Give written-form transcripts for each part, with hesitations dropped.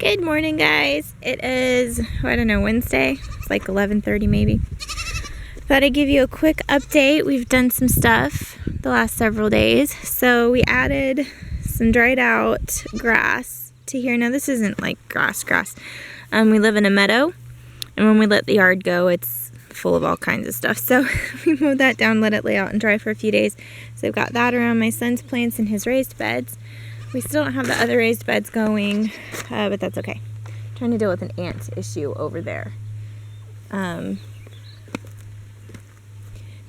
Good morning, guys. It is, I don't know, Wednesday. It's like 11:30 maybe. Thought I'd give you a quick update. We've done some stuff the last several days. So we added some dried out grass to here. Now this isn't like grass. We live in a meadow, and when we let the yard go, it's full of all kinds of stuff. So we mowed that down, let it lay out and dry for a few days. So I've got that around my son's plants and his raised beds. We still don't have the other raised beds going, but that's okay. I'm trying to deal with an ant issue over there.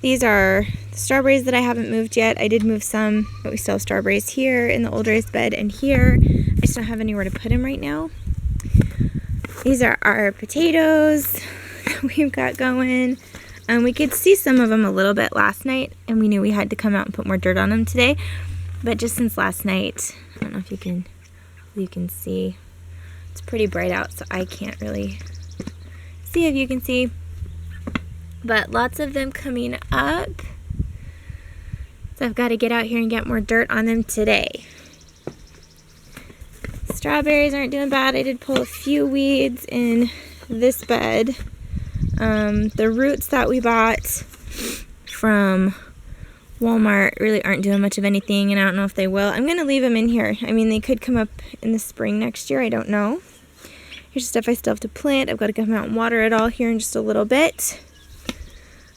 These are the strawberries that I haven't moved yet. I did move some, but we still have strawberries here in the old raised bed and here. I just don't have anywhere to put them right now. These are our potatoes that we've got going. We could see some of them a little bit last night, and we knew we had to come out and put more dirt on them today. But just since last night, I don't know if you can see. It's pretty bright out, so I can't really see if you can see. But lots of them coming up. So I've got to get out here and get more dirt on them today. Strawberries aren't doing bad. I did pull a few weeds in this bed. The roots that we bought from Walmart really aren't doing much of anything, and I don't know if they will. I'm going to leave them in here. I mean, they could come up in the spring next year. I don't know. Here's stuff I still have to plant. I've got to come out and water it all here in just a little bit.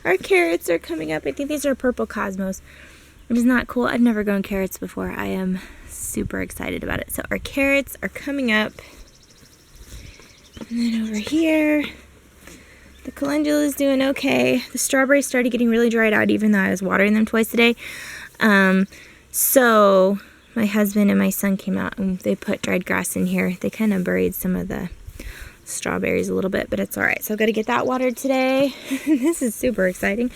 Our carrots are coming up. I think these are purple cosmos, which is not cool. I've never grown carrots before. I am super excited about it. So our carrots are coming up. And then over here, the calendula is doing okay. The strawberries started getting really dried out even though I was watering them twice a day. So my husband and my son came out and they put dried grass in here. They kind of buried some of the strawberries a little bit, but it's all right. So I've got to get that watered today. This is super exciting.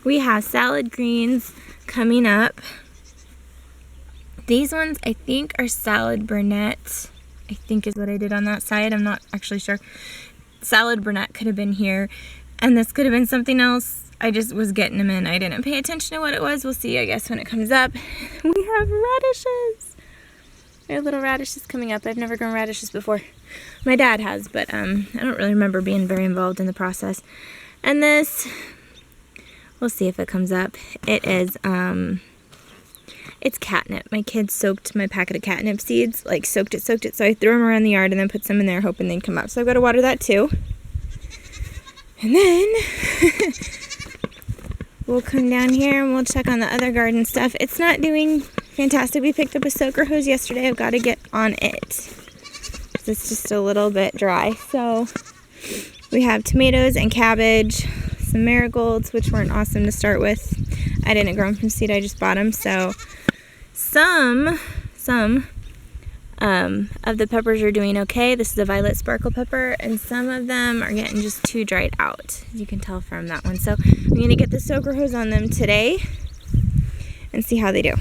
We have salad greens coming up. These ones I think are salad Burnett. I think is what I did on that side. I'm not actually sure. Salad Burnett could have been here, and this could have been something else. I just was getting them in. I didn't pay attention to what it was. We'll see, I guess, when it comes up. We have radishes. There are little radishes coming up. I've never grown radishes before. My dad has, but I don't really remember being very involved in the process. And this, we'll see if it comes up. It is, it's catnip. My kids soaked my packet of catnip seeds, like soaked it. So I threw them around the yard and then put some in there hoping they'd come up. So I've got to water that too. And then we'll come down here and we'll check on the other garden stuff. It's not doing fantastic. We picked up a soaker hose yesterday. I've got to get on it. It's just a little bit dry. So we have tomatoes and cabbage, some marigolds, which weren't awesome to start with. I didn't grow them from seed. I just bought them. So some of the peppers are doing okay. This is a violet sparkle pepper, and some of them are getting just too dried out, as you can tell from that one. So I'm going to get the soaker hose on them today and see how they do.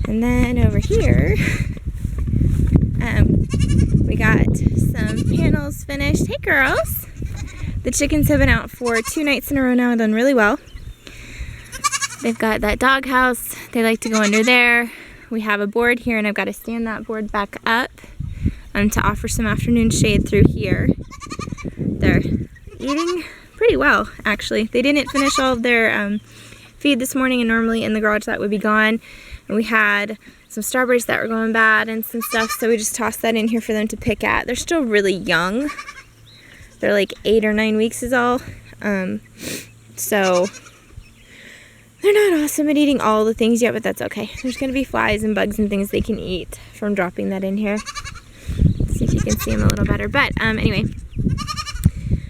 And then over here, we got some panels finished. Hey girls! The chickens have been out for 2 nights in a row now and done really well. They've got that dog house. They like to go under there. We have a board here, and I've got to stand that board back up to offer some afternoon shade through here. They're eating pretty well, actually. They didn't finish all of their feed this morning, and normally in the garage that would be gone. And we had some strawberries that were going bad and some stuff, so we just tossed that in here for them to pick at. They're still really young. They're like 8 or 9 weeks is all. So they're not awesome at eating all the things yet, but that's okay. There's going to be flies and bugs and things they can eat from dropping that in here. Let's see if you can see them a little better. But anyway,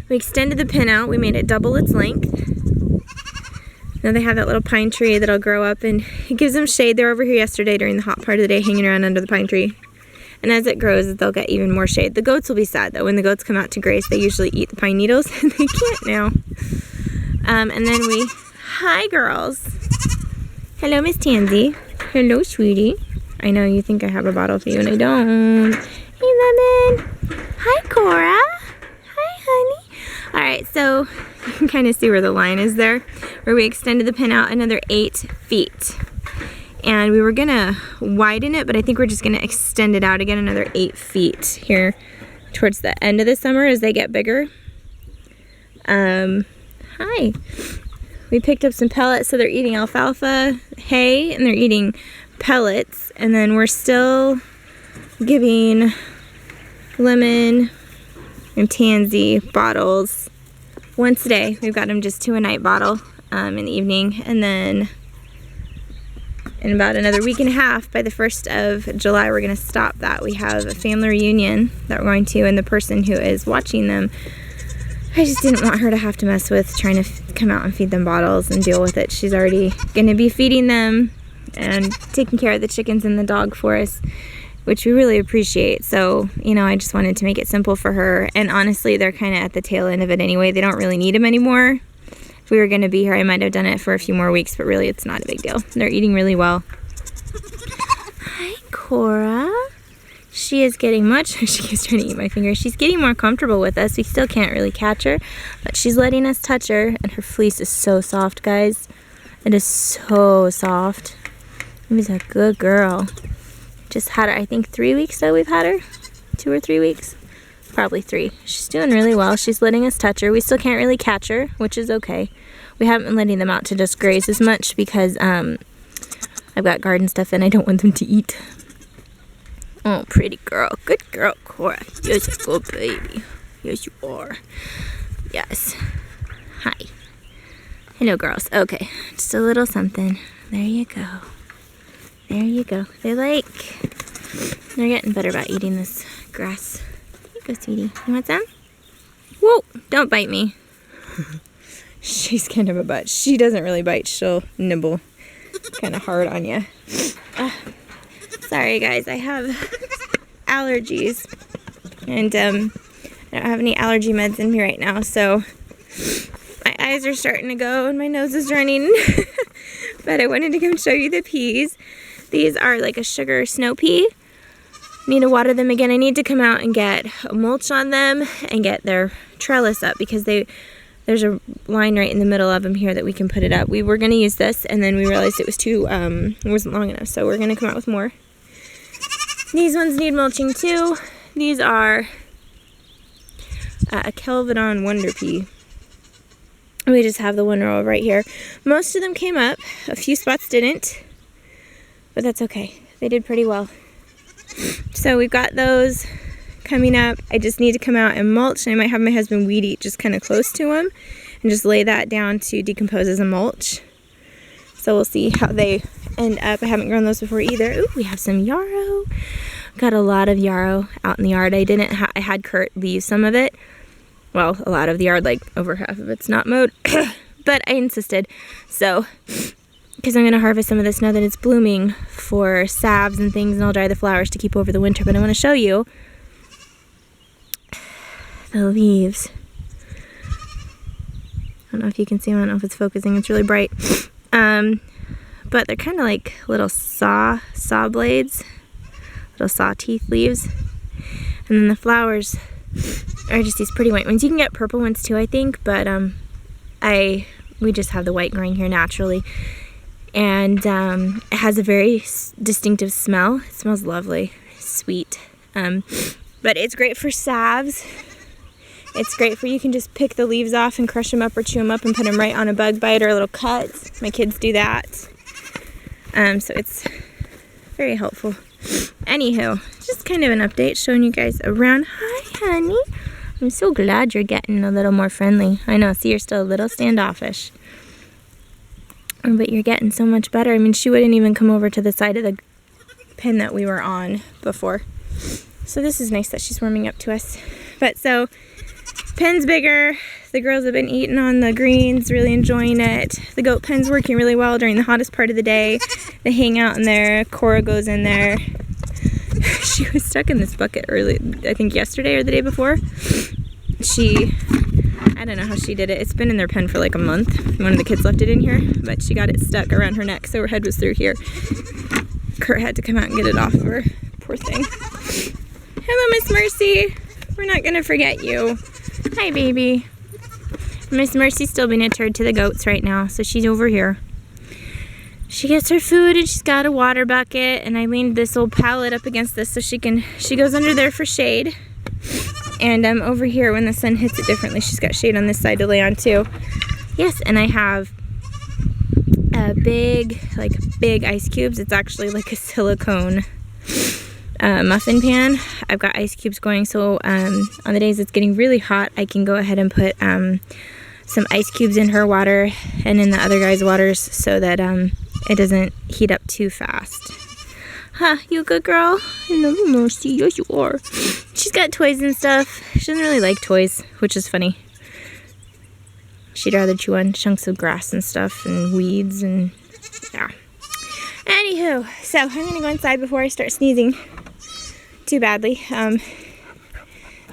we extended the pin out. We made it double its length. Now they have that little pine tree that'll grow up, and it gives them shade. They were over here yesterday during the hot part of the day hanging around under the pine tree. And as it grows, they'll get even more shade. The goats will be sad, though. When the goats come out to graze, they usually eat the pine needles, and they can't now. And then we... Hi, girls. Hello, Miss Tansy. Hello, sweetie. I know you think I have a bottle for you, and I don't. Hey, Lemon. Hi, Cora. Hi, honey. All right, so you can kind of see where the line is there, where we extended the pin out another 8 feet. and we were gonna widen it, but I think we're just gonna extend it out again another 8 feet here towards the end of the summer as they get bigger. Hi. We picked up some pellets, so they're eating alfalfa hay and they're eating pellets, and then we're still giving Lemon and Tansy bottles once a day. We've got them just 2 a night bottle in the evening, and then in about another week and a half, by the 1st of July, we're going to stop that. We have a family reunion that we're going to, and the person who is watching them, I just didn't want her to have to mess with trying to come out and feed them bottles and deal with it. She's already going to be feeding them and taking care of the chickens and the dog for us, which we really appreciate. So, you know, I just wanted to make it simple for her. And honestly, they're kind of at the tail end of it anyway. They don't really need them anymore. If we were going to be here, I might have done it for a few more weeks, but really it's not a big deal. They're eating really well. Hi, Cora. She is getting much, she keeps trying to eat my finger. She's getting more comfortable with us. We still can't really catch her, but she's letting us touch her, and her fleece is so soft, guys. It is so soft. She's a good girl. Just had her, I think 3 weeks though we've had her. 2 or 3 weeks. Probably 3. She's doing really well. She's letting us touch her. We still can't really catch her, which is okay. We haven't been letting them out to just graze as much because I've got garden stuff and I don't want them to eat. Oh, pretty girl. Good girl, Cora. Yes, a good baby. Yes, you are. Yes. Hi. Hello, girls. Okay, just a little something. There you go. There you go. They're getting better about eating this grass. Here you go, sweetie. You want some? Whoa, don't bite me. She's kind of a butt. She doesn't really bite. She'll nibble kind of hard on you. Sorry, guys. I have allergies. And I don't have any allergy meds in me right now, so my eyes are starting to go and my nose is running. But I wanted to come show you the peas. These are like a sugar snow pea. Need to water them again. I need to come out and get a mulch on them and get their trellis up because there's a line right in the middle of them here that we can put it up. We were going to use this and then we realized it was it wasn't long enough, so we're going to come out with more. These ones need mulching too. These are a Kelvedon Wonder Pea. We just have the one row right here. Most of them came up. A few spots didn't. But that's okay. They did pretty well. So we've got those coming up. I just need to come out and mulch. And I might have my husband weed eat just kind of close to them. And just lay that down to decompose as a mulch. So we'll see how they end up. I haven't grown those before either. Ooh, we have some yarrow. Got a lot of yarrow out in the yard. I had Kurt leave some of it. Well, a lot of the yard, like over half of it's not mowed. But I insisted. So, because I'm going to harvest some of this now that it's blooming for salves and things, and I'll dry the flowers to keep over the winter. But I want to show you the leaves. I don't know if you can see them. I don't know if it's focusing. It's really bright. But they're kind of like little saw blades. Little saw teeth leaves. And then the flowers are just these pretty white ones. You can get purple ones too, I think, but we just have the white growing here naturally. And it has a very distinctive smell. It smells lovely, sweet. But it's great for salves. It's great for, you can just pick the leaves off and crush them up or chew them up and put them right on a bug bite or a little cut. My kids do that. So it's very helpful. Anywho, just kind of an update showing you guys around. Hi, honey. I'm so glad you're getting a little more friendly. I know, see, you're still a little standoffish. But you're getting so much better. I mean, she wouldn't even come over to the side of the pen that we were on before. So this is nice that she's warming up to us. But so, pen's bigger. The girls have been eating on the greens, really enjoying it. The goat pen's working really well during the hottest part of the day. They hang out in there. Cora goes in there. She was stuck in this bucket early, I think yesterday or the day before. I don't know how she did it. It's been in their pen for like a month. One of the kids left it in here, but she got it stuck around her neck, so her head was through here. Kurt had to come out and get it off of her. Poor thing. Hello, Miss Mercy. We're not gonna forget you. Hi, baby. Miss Mercy's still being a turd to the goats right now, so she's over here. She gets her food and she's got a water bucket, and I leaned this old pallet up against this so she goes under there for shade. And over here, when the sun hits it differently, she's got shade on this side to lay on too. Yes, and I have a big ice cubes. It's actually like a silicone muffin pan. I've got ice cubes going, so on the days it's getting really hot, I can go ahead and put some ice cubes in her water and in the other guy's waters so that it doesn't heat up too fast. Huh, you a good girl? I love you, Mercy. Yes, you are. She's got toys and stuff. She doesn't really like toys, which is funny. She'd rather chew on chunks of grass and stuff and weeds and yeah. Anywho, so I'm going to go inside before I start sneezing too badly. I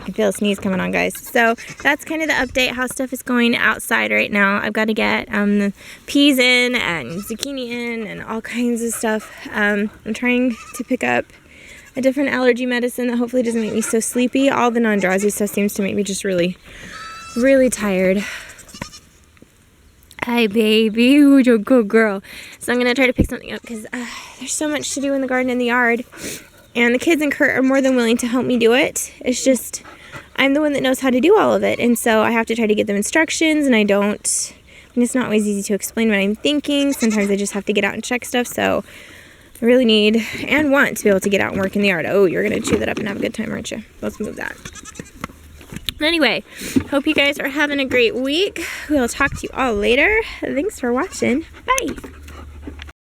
can feel a sneeze coming on, guys. So that's kind of the update, how stuff is going outside right now. I've got to get the peas in and zucchini in and all kinds of stuff. I'm trying to pick up a different allergy medicine that hopefully doesn't make me so sleepy. All the non-drowsy stuff seems to make me just really, really tired. Hi, baby. You're a good girl. So I'm going to try to pick something up because there's so much to do in the garden and the yard. And the kids and Kurt are more than willing to help me do it. It's just, I'm the one that knows how to do all of it. And so I have to try to give them instructions, and it's not always easy to explain what I'm thinking. Sometimes I just have to get out and check stuff. So I really need and want to be able to get out and work in the yard. Oh, you're going to chew that up and have a good time, aren't you? Let's move that. Anyway, hope you guys are having a great week. We'll talk to you all later. Thanks for watching. Bye.